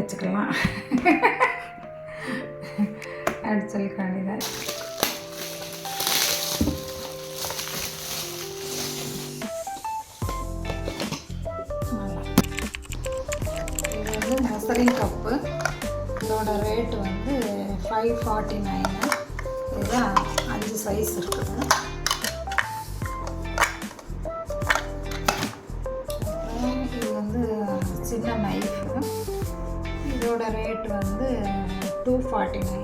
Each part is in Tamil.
வச்சுக்கலாம் அப்படி சொல்லி காணிதான். இது வந்து மெசரிங் கப்பு. இதோட ரேட்டு வந்து 549. இது 5 சைஸ் இருக்குது. இது வந்து சின்ன நைஃபு. இதோட ரேட் வந்து 249.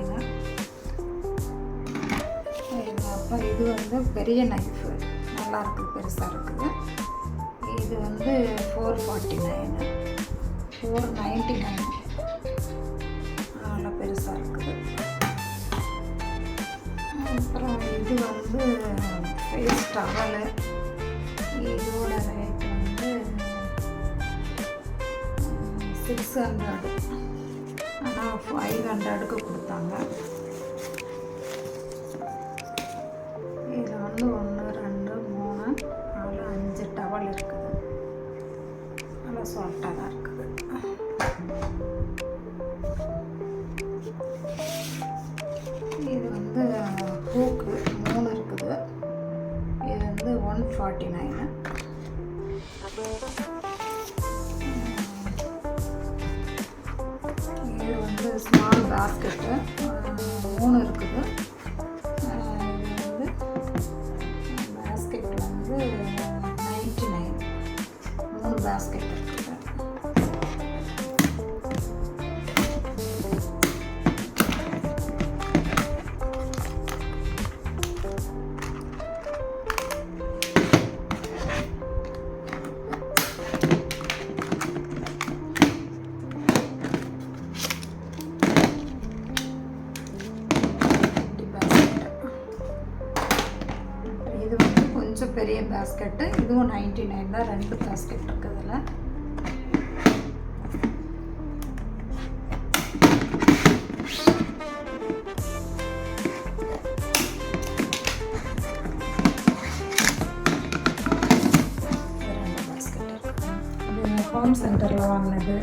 அப்போ இது வந்து பெரிய நைஃபு, நல்லா இருக்குது, பெருசாக இருக்குது. இது வந்து 449, 499. நல்லா பெருசாக இருக்குது. அப்புறம் இது வந்து ஃபேஸ் டவலு. இதோட ரேட் வந்து 600. ஆனால் 500க்கு கொடுத்தாங்க. இதில் வந்து 1 2 3 4 5 டவல் இருக்குது. நல்லா சாஃப்டாக தான் இருக்குது. இது வந்து ஹூக்கு 3 இருக்குது. இது வந்து 149. இது வந்து ஸ்மால் பேஸ்கெட்டு 3 இருக்குது. இது வந்து பேஸ்கெட் வந்து 99. 3 பேஸ்கெட் இருக்குது. இது வந்து கொஞ்சம் பெரிய பேஸ்கெட்டு. இதுவும் 99 தான். 2 பேஸ்கெட் இருக்குதுல. இது ஹோம் சென்டரில் வாங்கினது.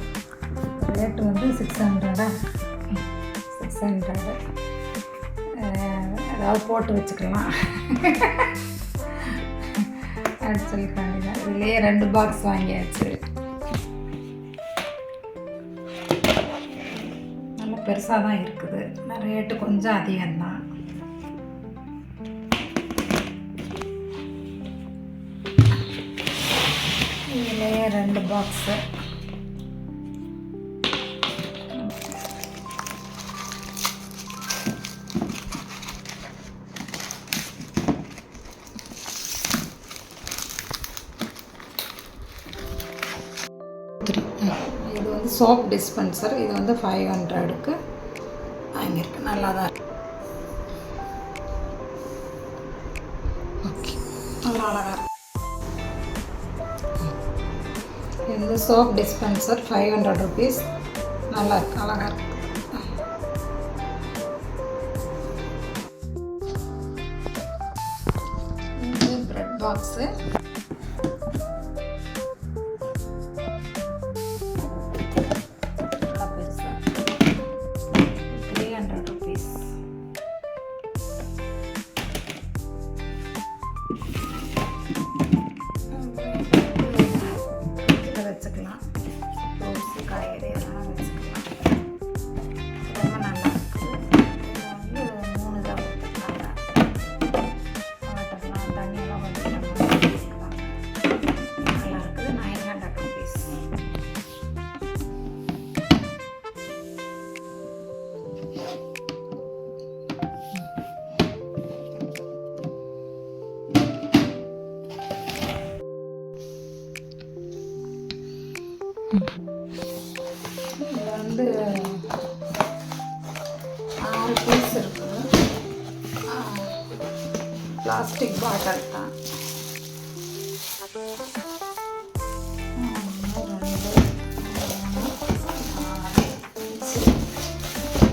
ரேட்டு வந்து 600. ஏதாவது போட்டு வச்சுக்கலாம் அப்படி சொல்லி காணிதான். இதுலேயே 2 பாக்ஸ் வாங்கியாச்சு. நல்லா பெருசாக தான் இருக்குது. ரேட்டு கொஞ்சம் அதிகம்தான். இதுலேயே 2 பாக்ஸு. இது வந்து சோப் டிஸ்பென்சர். இது வந்து 500க்கு வாங்கியிருக்கு. நல்லா தான் இருக்கு. ஓகே, நல்லா அழகாக இருக்கு. இது வந்து சோப் டிஸ்பென்சர் 500 rupees. நல்லா இருக்கு, அழகாக இருக்கு. இது பிரெட் பாக்ஸு. வச்சுக்கலாம். ஃப்ரூட்ஸு, காய்கறி எல்லாம் வச்சுக்கலாம். ரொம்ப நல்லா இருக்குது. இதில் வந்து 3 தான் கொடுத்துருக்காங்க. வாட்டர்லாம் தண்ணியெல்லாம் வச்சுக்கலாம். நல்லா இருக்குது. 900 rupees. இது வந்து 6 பீஸ் இருக்குது. பிளாஸ்டிக் பாட்டில் தான்.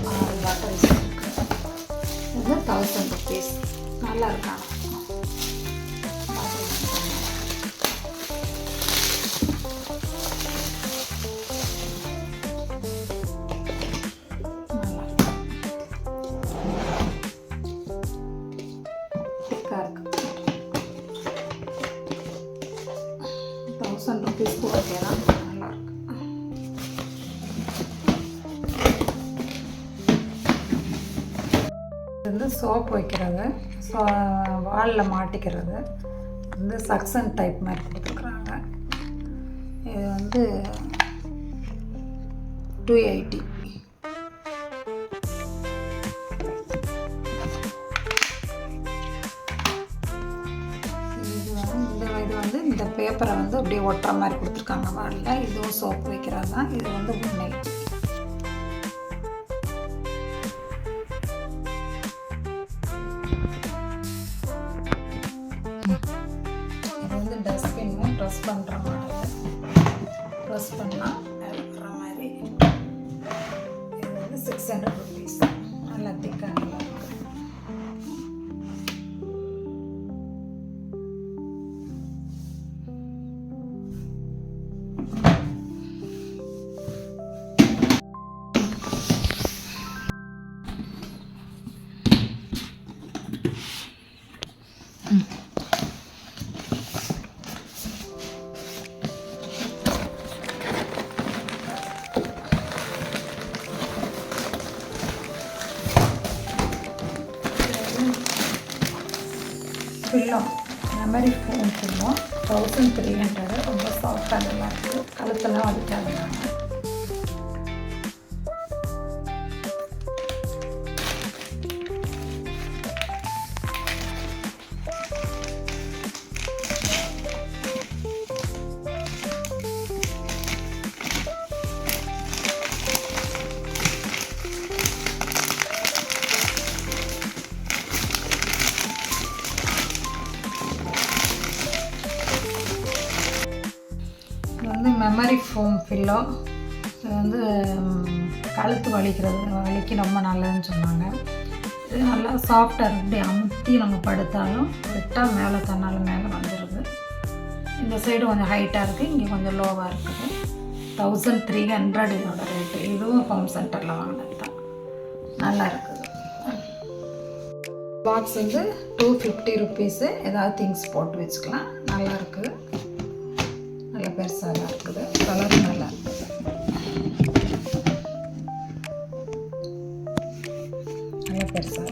6 பாட்டில்ஸ் இருக்குது. இது 1000 rupees. நல்லா இருக்காங்க. உப்பு வைக்கலாம், நல்லாயிருக்கு. இது வந்து சோப்பு வைக்கிறது, வாலில் மாட்டிக்கிறது, வந்து சக்சன் டைப் மாதிரி கொடுத்துருக்குறாங்க. இது வந்து 280. இந்த பேப்பரை வந்து அப்படியே ஒட்டுற மாதிரி கொடுத்துருக்காங்க வாலில். இதுவும் சோப்பு வைக்கிறது தான். இது வந்து 180. இது வந்து டஸ்ட்பின்னு ப்ரெஸ் பண்ணுற மாடல். ப்ரெஸ் பண்ணால் இருக்கிற மாதிரி. இது வந்து 600 rupees. நல்லா திக்காக நல்லா இருக்குது. Pillow memory phone pillow 1300. ரொம்ப சாஃப்டாக நல்லா இருக்குது. கழுத்தெல்லாம் வலிக்காது. இது வந்து மெமரி ஃபோம் பில்லோ. இது வந்து கழுத்து வலிக்கு ரொம்ப நல்லதுன்னு சொன்னாங்க. இது நல்லா சாஃப்டாக இருக்குது. இப்படி அமுத்தி நம்ம படுத்தாலும் விட்டால் மேலே தன்னால் மேலே வந்துடுது. இந்த சைடு கொஞ்சம் ஹைட்டாக இருக்குது, இங்கே கொஞ்சம் லோவாக இருக்குது. 1300 இதோட ரேட்டு. இதுவும் ஹோம் சென்டரில் வாங்கினது தான். நல்லா இருக்குது. பாக்ஸ் வந்து 250 rupees. ஏதாவது திங்ஸ் போட்டு வச்சுக்கலாம். நல்லா இருக்குது. நல்ல பெருசாக இருக்குது. கலரும் நல்லா இருக்குது. நல்ல பெருசாக